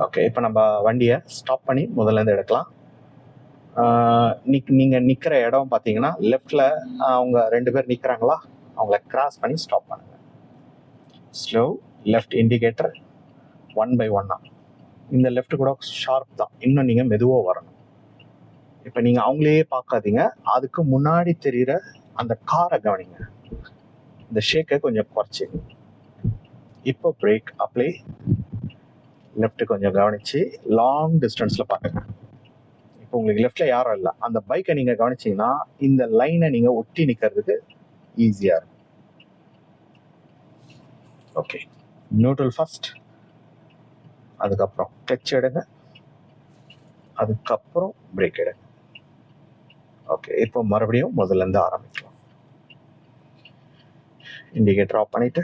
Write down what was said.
Okay, இப்போ நம்ம வண்டியை ஸ்டாப் பண்ணி முதல்லேருந்து எடுக்கலாம். நீங்கள் நிற்கிற இடம் பார்த்தீங்கன்னா லெஃப்டில் அவங்க 2 பேர் நிற்கிறாங்களா, அவங்கள கிராஸ் பண்ணி ஸ்டாப் பண்ணுங்கள். Slow left indicator 1 by 1. இந்த லெஃப்ட் கூட ஷார்ப் தான், இன்னும் நீங்கள் மெதுவாக வரணும். இப்போ நீங்கள் அவங்களையே பார்க்காதீங்க, அதுக்கு முன்னாடி தெரிகிற அந்த காரை கவனிங்க. இந்த ஷேக்கை கொஞ்சம் குறைச்சி. இப்போ பிரேக் அப்ளை. லெஃப்ட் கொஞ்சம் கவனிச்சு லாங் டிஸ்டன்ஸில் பாருங்க. இப்போ உங்களுக்கு லெஃப்டில் யாரும் இல்லை, அந்த பைக்கை நீங்கள் கவனிச்சிங்கன்னா இந்த லைனை நீங்கள் ஒட்டி நிற்கிறதுக்கு ஈஸியாக இருக்கும். ஓகே, நியூட்ரல் ஃபர்ஸ்ட், அதுக்கப்புறம் கிளட்ச் எடுங்க, அதுக்கப்புறம் பிரேக் எடுங்க. ஓகே, இப்போ மறுபடியும் முதல்லேருந்து ஆரம்பிக்கலாம். இண்டிகேட்டர் ஆஃப் பண்ணிவிட்டு